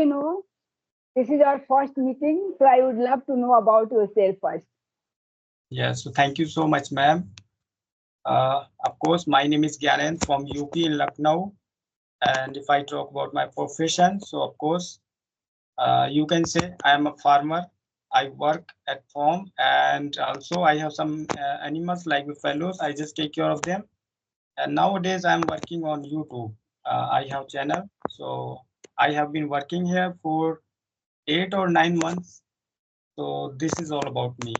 this is our first meeting, so I would love to know about yourself first. Yeah, so thank you so much, ma'am. Of course, my name is Gyanen from UP in Lucknow. And if I talk about my profession, so of course, you can say I am a farmer. I work at farm, and also I have some animals like buffaloes. I just take care of them. And nowadays I'm working on YouTube. I have channel, so I have been working here for 8 or 9 months. So this is all about me.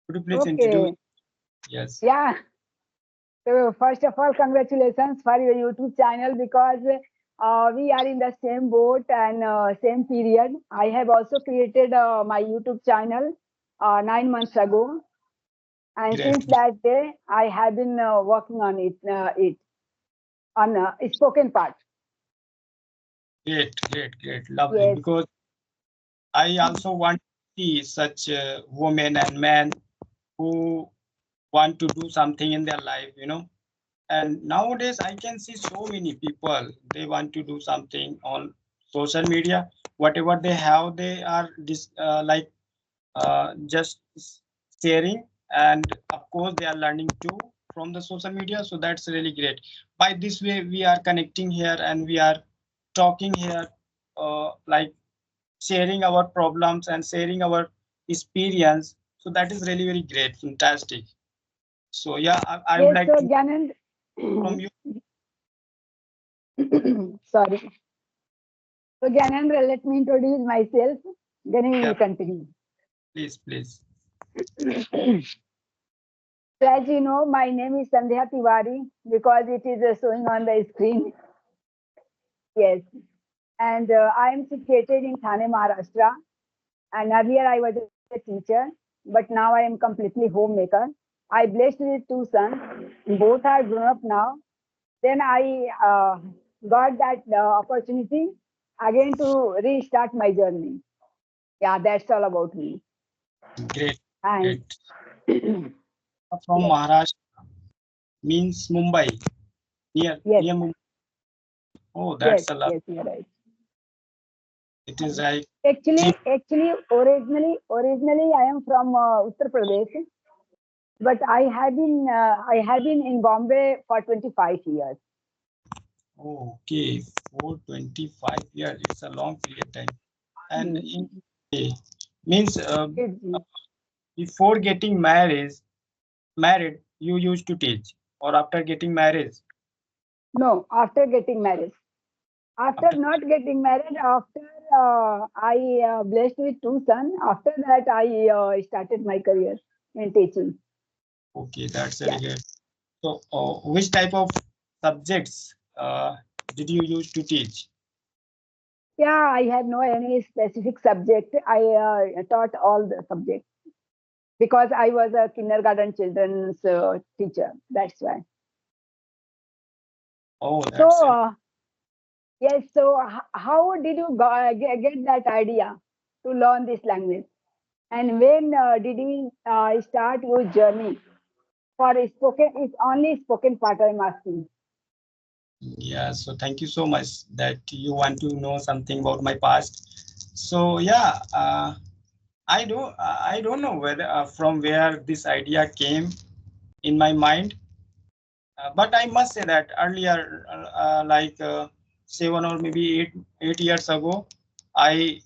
Could you please introduce? Okay. Yes. Yeah. So first of all, congratulations for your YouTube channel because we are in the same boat and same period. I have also created my YouTube channel 9 months ago, and Great. since that day, I have been working on it on spoken part. Great. Lovely. Yes. Because I also want to see such women and men who want to do something in their life. And nowadays I can see so many people, they want to do something on social media. Whatever they have, they are just sharing, and of course they are learning too from the social media. So that's really great. By this way we are connecting here and we are talking here, like sharing our problems and sharing our experience. So that is really very great, fantastic. So yeah, I would Yes, like so to Ganand, from you. sorry. So Ganandra, let me introduce myself. Then we Yeah, will continue. please. So as you know, my name is Sandhya Tiwari because it is showing on the screen. Yes. And I am situated in Thane, Maharashtra. And earlier I was a teacher, but now I am completely homemaker. I blessed with two sons. Both are grown up now. Then I got that opportunity again to restart my journey. Yeah, that's all about me. Great, And great. From yes, Maharashtra means Mumbai, yes, near Mumbai. Oh, yes, that's a lot. yes, you're right. It is like Originally, I am from Uttar Pradesh, but I have been in Bombay for 25 years. oh, okay, for 25 years. It's a long period time. And in Hmm. okay, means It's- before getting married, you used to teach, or after getting married, No, after getting married. After after. not getting married, after I blessed with two sons, after that I started my career in teaching. Okay, that's really Yeah. great. So, which type of subjects did you use to teach? Yeah, I had no any specific subject. I taught all the subjects because I was a kindergarten children's teacher. That's why. Oh, So, that's really. yes, so how did you get that idea to learn this language? And when did you start your journey for spoken? It's only spoken part I'm asking. Yeah, so thank you so much that you want to know something about my past. So yeah, I don't know whether from where this idea came in my mind, but I must say that earlier, 7 or maybe 8 years ago, I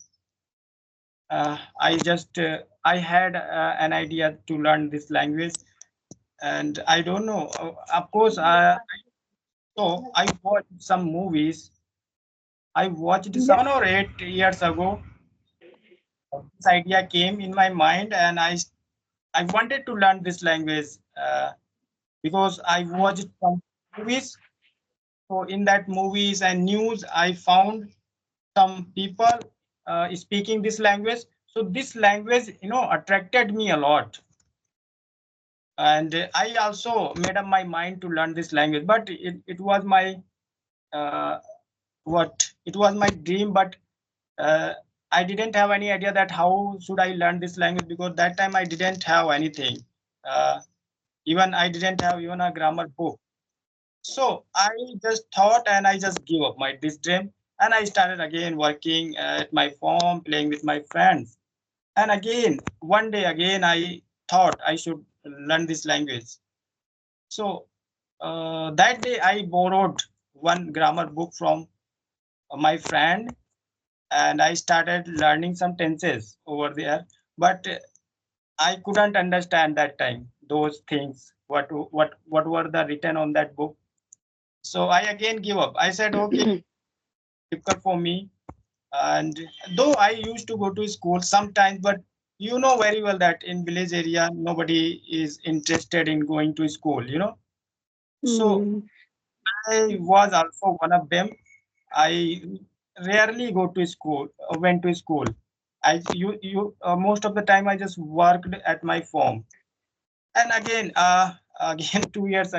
I had an idea to learn this language, and I don't know. Of course, so I watched some movies. I watched Yeah. 7 or 8 years ago. This idea came in my mind, and I wanted to learn this language because I watched some movies. So in that movies and news, I found some people speaking this language. So this language, attracted me a lot, and I also made up my mind to learn this language. But it was my uh, it was my dream, but uh, I didn't have any idea that how should I learn this language, because that time I didn't have anything. Uh, Even I didn't have even a grammar book. So I just thought and I just gave up my this dream. And I started again working at my farm, playing with my friends. And again, one day again, I thought I should learn this language. So that day I borrowed one grammar book from my friend, and I started learning some tenses over there. But I couldn't understand that time those things. What were the written on that book? So I again give up. I said, okay, difficult for me. And though I used to go to school sometimes, but you know very well that in village area nobody is interested in going to school. So Hmm. I was also one of them. I rarely go to school, went to school. Most of the time I just worked at my farm. And again, again 2 years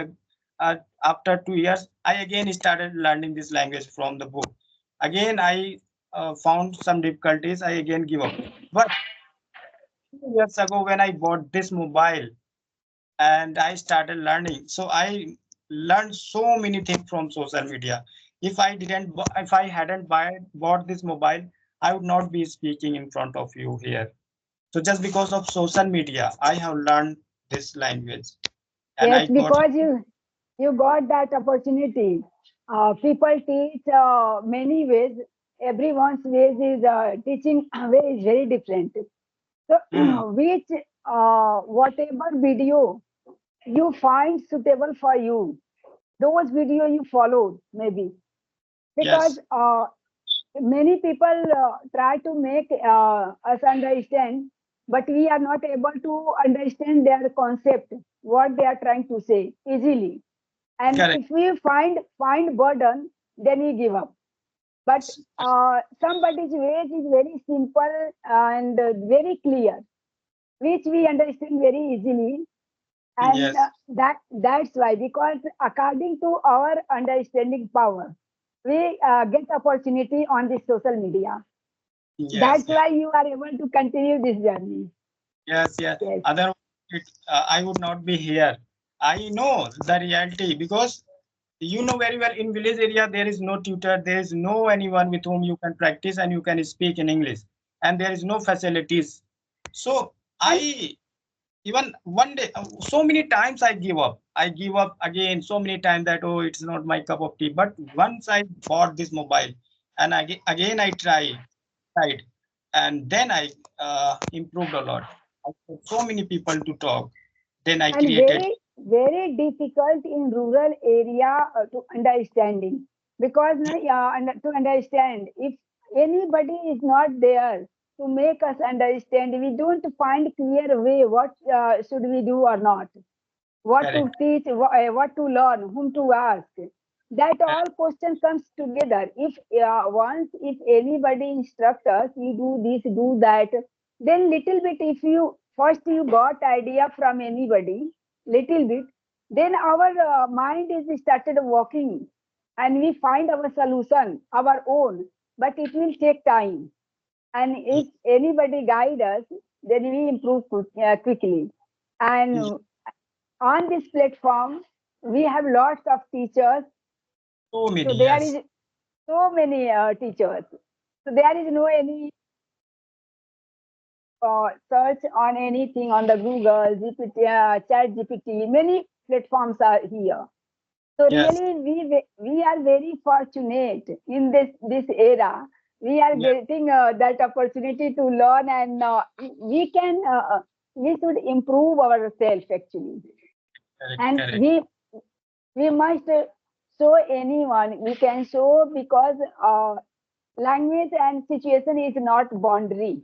after 2 years, I again started learning this language from the book. Again, I found some difficulties. I again give up. But 2 years ago, when I bought this mobile and I started learning, so I learned so many things from social media. If I hadn't bought this mobile, I would not be speaking in front of you here. So just because of social media, I have learned this language, and Yes, I got. because you got that opportunity. People teach many ways. Everyone's ways is teaching way is very different. So, Mm, which whatever video you find suitable for you, those video you followed maybe, because yes, many people try to make us understand, but we are not able to understand their concept, what they are trying to say easily. And correct. if we find burden, then we give up. But somebody's ways is very simple and very clear, which we understand very easily. And Yes, that's why, because according to our understanding power, we get opportunity on this social media. yes, That's yes, why you are able to continue this journey. yes, yes. Yes. Otherwise, I would not be here. I know the reality because you know very well in village area there is no tutor, there is no anyone with whom you can practice and you can speak in English, and there is no facilities. So And I even one day so many times I give up again so many times that oh it's not my cup of tea. But once I bought this mobile and again I tried, and then I improved a lot. I had so many people to talk. Then I and created. very difficult in rural area to understanding, because to understand, if anybody is not there to make us understand, we don't find clear way what should we do or not, what to Correct, teach, what to learn, whom to ask. That correct, all question comes together. If once if anybody instruct us, you do this, do that, then little bit. If you first you got idea from anybody, little bit, then our mind is started working, and we find our solution, our own. But it will take time, and if anybody guide us, then we improve quickly. And on this platform, we have lots of teachers. so So many, there is yes. so many teachers. So there is no any search on anything on the Google, GPT, Chat GPT. Many platforms are here. So Yes. really, we are very fortunate in this era. We are Yeah. getting that opportunity to learn, and we should improve ourselves actually, Correct. and Correct. we must show anyone we can show, because language and situation is not boundary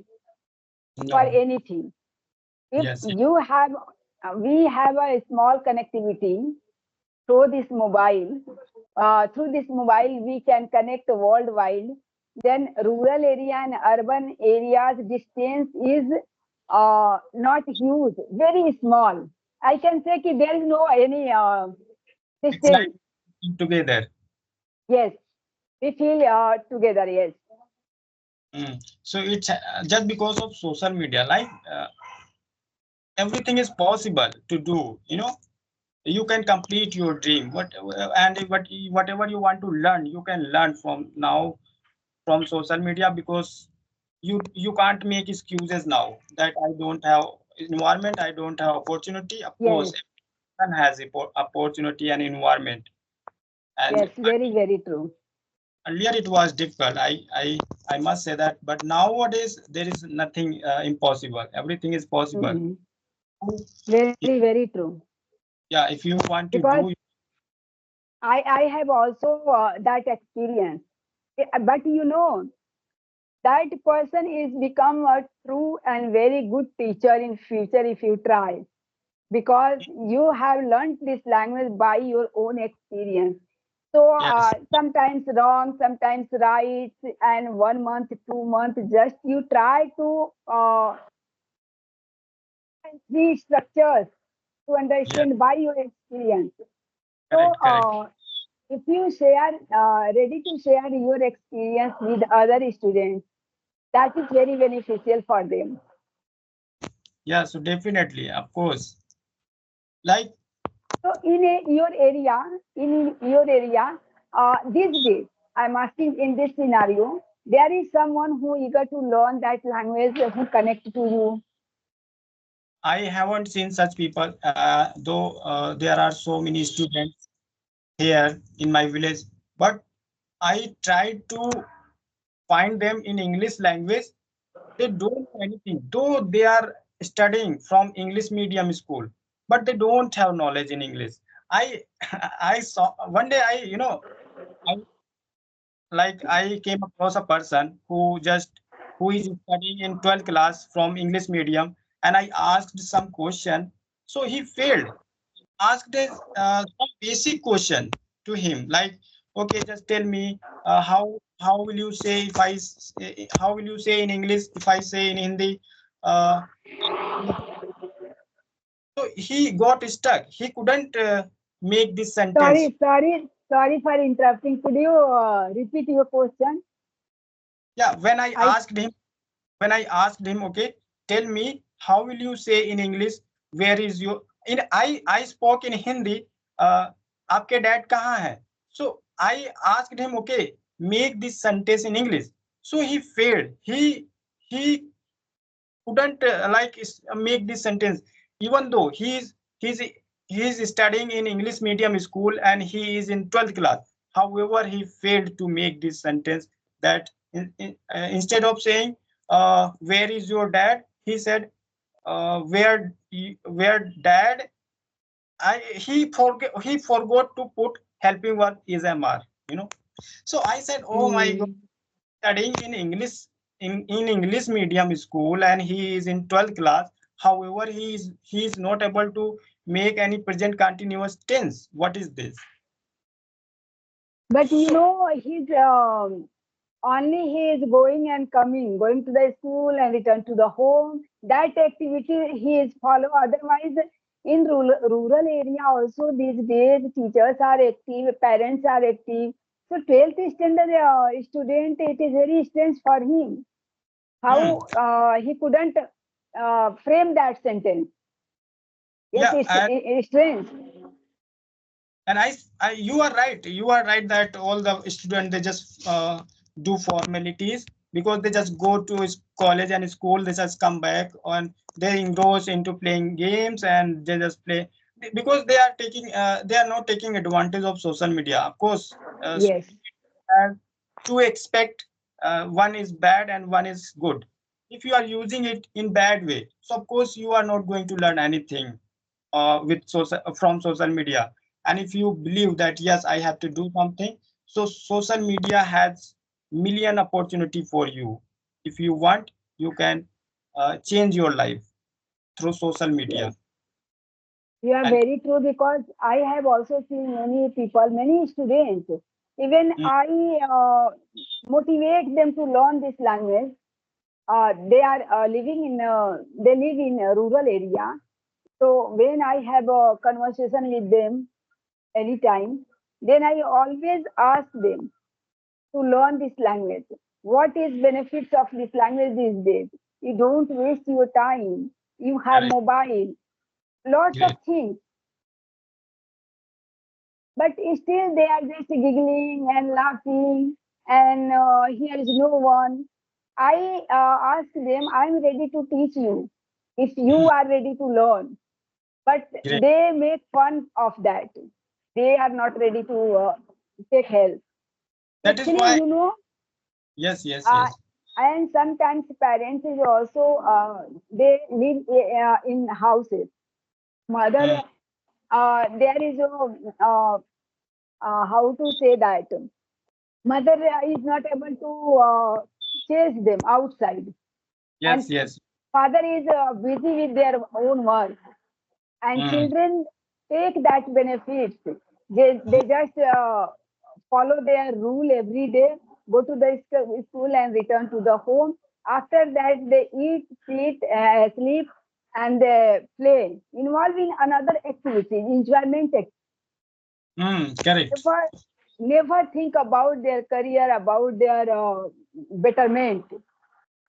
for No. anything. If Yes. you have we have a small connectivity through this mobile. Through this mobile we can connect worldwide. Then rural area and urban areas distance is not huge, very small. I can say that there is no any It's like distance. together. Yes, we feel together. Yes, Mm. So it's just because of social media, like everything is possible to do. You can complete your dream. Whatever you want to learn, you can learn from now. from social media, because you can't make excuses now that I don't have environment, I don't have opportunity. Of course, Yes, everyone has opportunity and environment. And yes, very, very true. earlier it was difficult. I must say that. But nowadays there is nothing impossible. Everything is possible. Mhm. If, Very, very true. yeah, if you want to Because do, I have also that experience. But that person is become a true and very good teacher in future if you try, because you have learned this language by your own experience. So yes, sometimes wrong, sometimes right, and 1 month, 2 months, just you try to these structures to yes, understand by your experience. So correct, correct. if you share, ready to share your experience with other students, that is very beneficial for them. Yeah, so definitely, of course. Like, So in your area, these days, I'm asking in this scenario, there is someone who eager to learn that language who connect to you. I haven't seen such people, though there are so many students here in my village. But I tried to find them in English language. They don't know anything, though they are studying from English medium school, but they don't have knowledge in English. I I saw one day, I I came across a person who is studying in 12th class from English medium, and I asked some question. So he failed. Asked a some basic question to him, like, okay, just tell me, how will you say if how will you say in English if I say in Hindi? Uh, so he got stuck. He couldn't make this sentence. Sorry for interrupting. Could you repeat your question? Yeah, I when I asked him, okay, tell me, how will you say in English, where is your, in I spoke in Hindi, uh, आपके dad कहाँ है? So I asked him, okay, make this sentence in English. So he failed. He couldn't make this sentence, even though he's studying in English medium school and he is in 12th class. However, he failed to make this sentence, that instead of saying, where is your dad, he said, where dad, he forgot to put helping verb is mr, so I said, oh my God, hmm. studying in English, in English medium school, and he is in 12th class. However, he is not able to make any present continuous tense. What is this? But So he's only he is going and coming, going to the school and return to the home. That activity he is follow. Otherwise, in rural area also these days, teachers are active, parents are active. So 12th standard student, it is very strange for him. hmm, How he couldn't frame that sentence. Yes, yeah, it's strange. and you are right. You are right that all the students, they just do formalities, because they just go to college and school. They just come back and they engross into playing games, and they just play, because they are not taking advantage of social media. Of course, Yes. have to expect, one is bad and one is good. If you are using it in bad way, so of course you are not going to learn anything with social, from social media. And if you believe that, yes, I have to do something, so social media has million opportunity for you. If you want, you can change your life through social Yes. media. You are And very true, because I have also seen many people, many students. Even mm, I motivate them to learn this language. They are they live in a rural area. So when I have a conversation with them anytime, then I always ask them to learn this language. What is benefits of this language these days? You don't waste your time. You have correct, mobile, lots of great. things. But still they are just giggling and laughing, and here is no one. I ask them, I'm ready to teach you if you are ready to learn. But Great. they make fun of that. They are not ready to take help. That is Actually, why. Yes, yes, uh, yes. and sometimes parents is also they live in houses. Mother, Hmm. there is a how to say that mother is not able to chase them outside, and Yes, yes. father is busy with their own work, and Hmm. children take that benefits. They just follow their rule every day, go to the school and return to the home. After that, they eat, sleep, and they play, involve in another activity, enjoyment. Hmm. Correct. Never, never think about their career, about their betterment.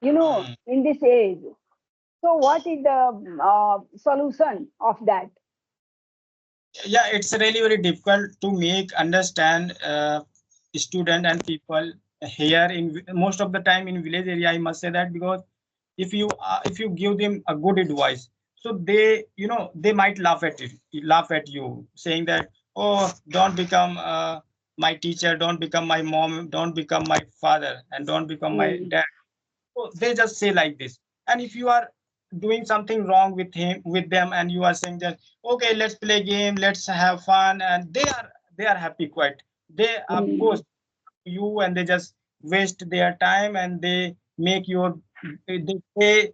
Hmm. In this age. So, what is the solution of that? Yeah, it's really very difficult to make understand student and people here in most of the time in village area. I must say that because if you give them a good advice, so they they might laugh at you, saying that, oh, don't become my teacher, don't become my mom, don't become my father, and don't become my Mm. dad. So they just say like this. And if you are doing something wrong with them, and you are saying that, okay, let's play game, let's have fun, and they are happy quite. They, of Mm. course, you, and they just waste their time, and they make they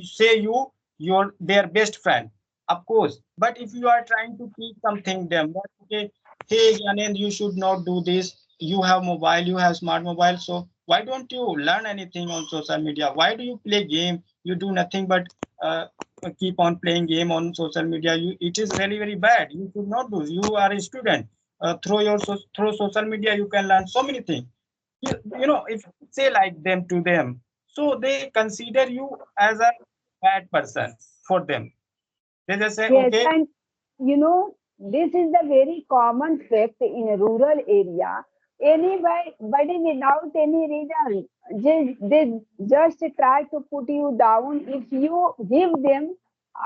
say you your their best friend, of course. But if you are trying to teach something them that, okay, hey Gyanend, you should not do this, you have mobile, you have smart mobile, so why don't you learn anything on social media? Why do you play game? You do nothing but uh, keep on playing game on social media. It is really very bad. You should not do. You are a student. Through social media you can learn so many things. If you say like them to them, so they consider you as a bad person for them. They just say, Yes, okay. and this is the very common fact in a rural area. Anybody without any reason, they just try to put you down if you give them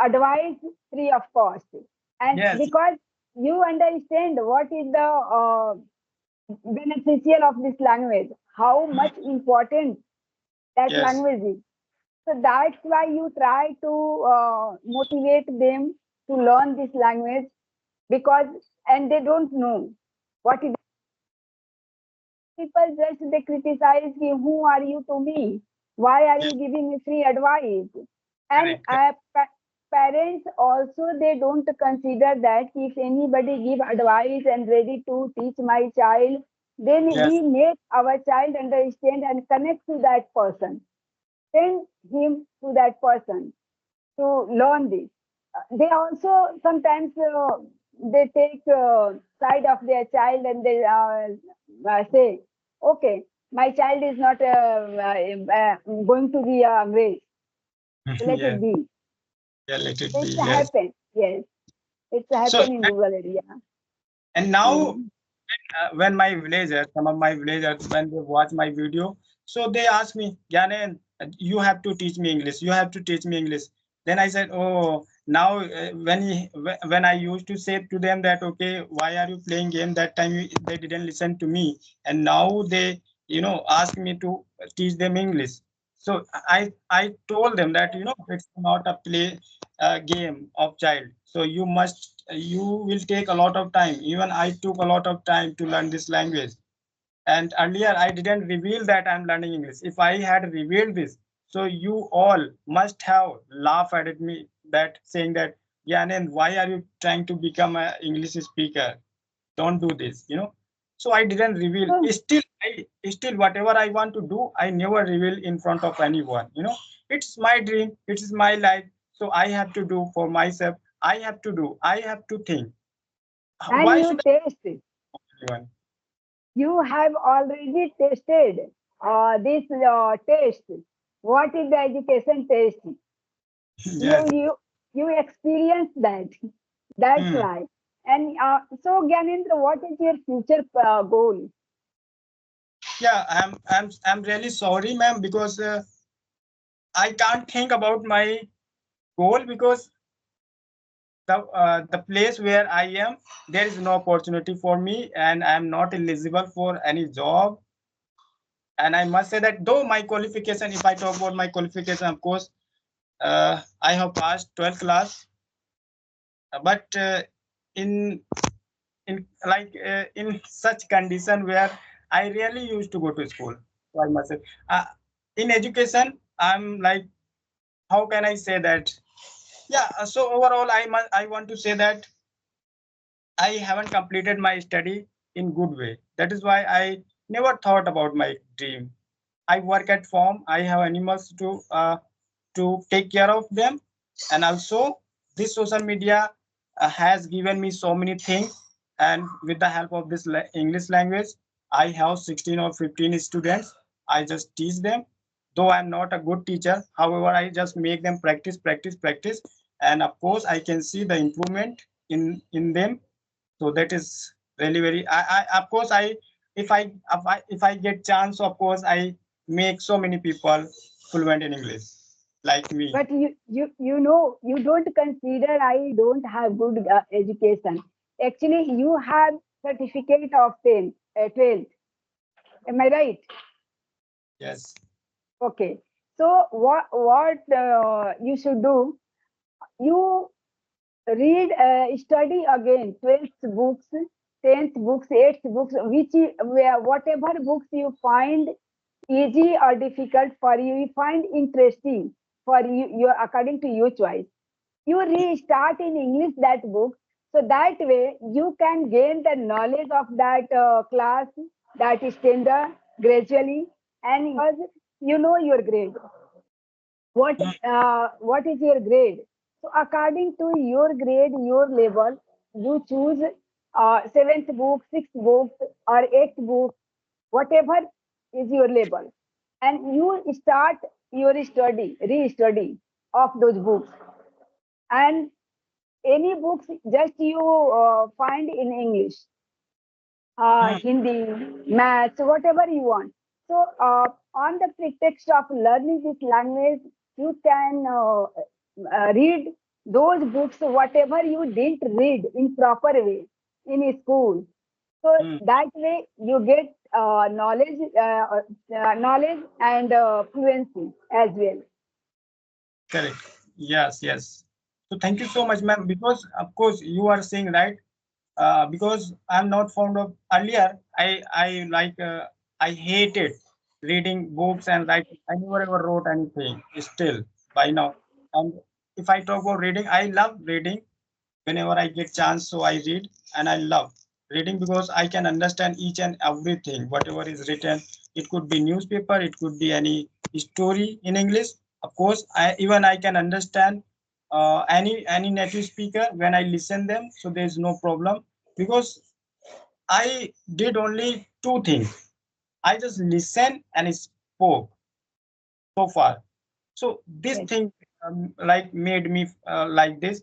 advice free of cost. And Yes, because you understand what is the beneficial of this language, how mm, much important that yes, language is. So that's why you try to motivate them to learn this language because, and they don't know what is. People just they criticize me. Who are you to me? Why are yes, you giving me free advice? And correct, correct. parents also they don't consider that if anybody give advice and ready to teach my child, then Yes, we make our child understand and connect to that person. Send him to that person to learn this. They also sometimes they take side of their child and they say, okay, my child is not going to be raised. Let it yes, be. yeah, let it be. It's Yes. happen. Yes, it's So, happen in rural area. and now Mm. when my villagers, some of my villagers, when they watch my video, so they ask me, Gyanen, you have to teach me English. You have to teach me English. Then I said, oh, now when I used to say to them that, okay, why are you playing game? That time they didn't listen to me, and now they, ask me to teach them English. So I told them that, it's not a play game of child. So you will take a lot of time. Even I took a lot of time to learn this language. And earlier I didn't reveal that I'm learning English. If I had revealed this, so you all must have laughed at me, that saying that, yeah, and why are you trying to become an English speaker? Don't do this, so I didn't reveal. So, Still whatever I want to do, I never reveal in front of anyone. It's my dream, it is my life, so I have to do for myself. I have to think, and why you should taste. anyone? You have already tasted this taste. What is the education taste? you Yes. you you experience that. That's Hmm. why. And so Gyanendra, what is your future goal? Yeah, I'm really sorry, ma'am, because I can't think about my goal because the place where I am, there is no opportunity for me, and I am not eligible for any job. And I must say that though my qualification, if I talk about my qualification, of course, I have passed 12th class, but in in such condition where I really used to go to school. So I must say, uh, in education, I'm like, how can I say that? Yeah. So overall, I want to say that I haven't completed my study in good way. That is why I never thought about my dream. I work at farm. I have animals to take care of them, and also this social media has given me so many things. And with the help of this English language, I have 16 or 15 students. I just teach them. Though I'm not a good teacher, however, I just make them practice, practice, practice, and of course, I can see the improvement in them. So that is really very. I of course I if I get chance, of course I make so many people fluent in English like me. But you know, you don't consider I don't have good education. Actually, you have certificate of 10, 12th. Am I right? Yes. Okay. So what you should do? You read, study again 12th books, 10th books, 8th books, whatever books you find easy or difficult for you, you find interesting for you, according to your choice. You restart in English that book, so that way you can gain the knowledge of that class, that standard gradually, and because you know your grade. What is your grade? So according to your grade, your level, you choose seventh book, sixth book, or eighth book, whatever is your level, and you start your study, re-study of those books. And any books just you find in English, Hmm. Hindi, maths, whatever you want. So, on the pretext of learning this language, you can read those books, whatever you didn't read in proper way in school. So Hmm. that way you get knowledge and fluency as well. Correct. Yes. Yes. So thank you so much, ma'am. Because of course you are saying right. Because I'm not fond of earlier. I like I hated reading books and writing. I never ever wrote anything. Still by now, and if I talk about reading, I love reading whenever I get chance. So I read, and I love reading because I can understand each and everything whatever is written. It could be newspaper, it could be any story in English. Of course, I can understand any native speaker when I listen them. So there is no problem because I did only two things. I just listen and spoke so far. So this Yes. thing like made me like this.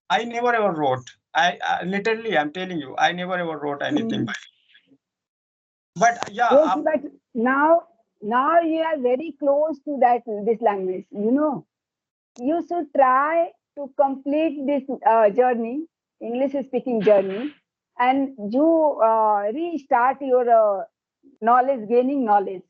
I never ever wrote. I literally, I'm telling you, I never ever wrote anything. Mm. But yeah, Yes, but now you are very close to that this language. You know, you should try to complete this journey, English speaking journey, and you restart your knowledge, gaining knowledge.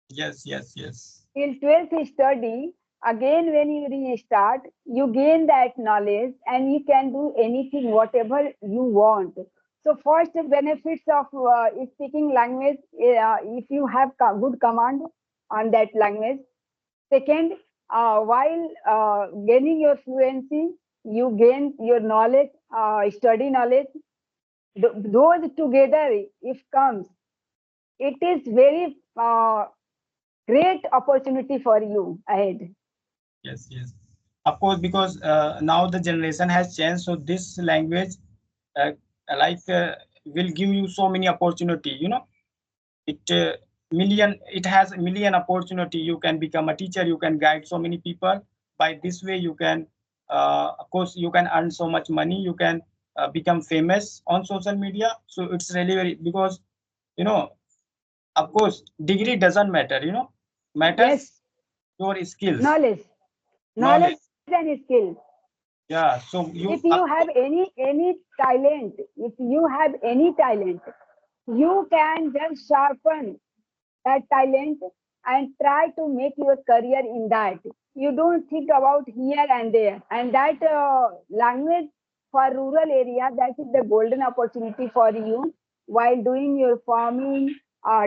yes, yes, yes, Till 12th study, again when you restart, you gain that knowledge and you can do anything, whatever you want. So first benefits of speaking language, if you have good command on that language. Second, while gaining your fluency, you gain your knowledge, study knowledge. Those together, if comes, it is very great opportunity for you ahead. yes, yes. Of course, because now the generation has changed, so this language uh, like will give you so many opportunity. You know, it it has a million opportunity. You can become a teacher. You can guide so many people. By this way, you can, of course, you can earn so much money. You can become famous on social media. So it's really very because you know of course, degree doesn't matter, you know, matters Yes, your skills, knowledge, knowledge knowledge. and skills. Yeah, so If you, you of have course, any talent, if you have any talent, you can just sharpen that talent and try to make your career in that. You don't think about here and there. And that language for rural area, that is the golden opportunity for you while doing your farming,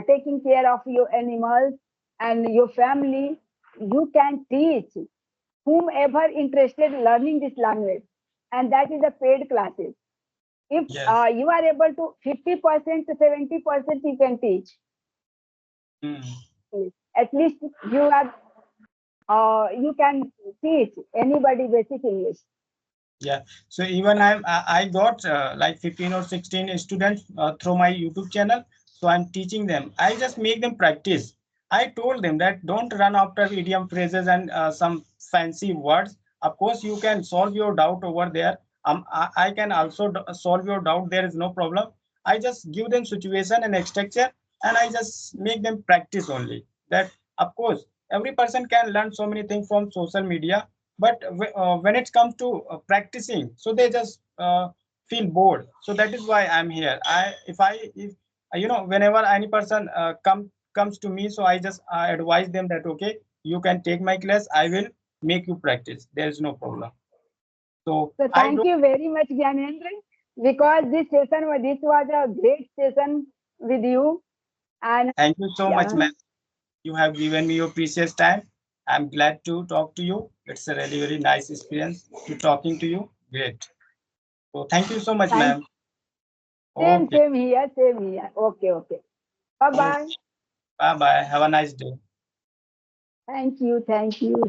taking care of your animals and your family. You can teach whomever interested learning this language, and that is the paid classes. If yes. you are able to 50% to 70%, you can teach. Hmm. At least you are you can teach anybody basic English. Yeah. So even I got like 15 or 16 students through my YouTube channel. So I'm teaching them. I just make them practice. I told them that don't run after idiom phrases and some fancy words. Of course, you can solve your doubt over there. I can also solve your doubt. There is no problem. I just give them situation and structure, and I just make them practice only. That of course every person can learn so many things from social media, but when it comes to practicing, so they just feel bored. So that is why I'm here. If you know, whenever any person comes to me, so I just advise them that okay, you can take my class, I will make you practice, there is no problem. So So I thank don't. you very much, Gyanendra, because this was a great session with you. And Thank you so much, yeah, ma'am. You have given me your precious time. I'm glad to talk to you. It's a really very nice experience to talking to you. Great. So thank you so much, thank ma'am. Okay. same here, same here. Okay, okay. Bye Okay. bye. Bye bye. Have a nice day. Thank you, thank you.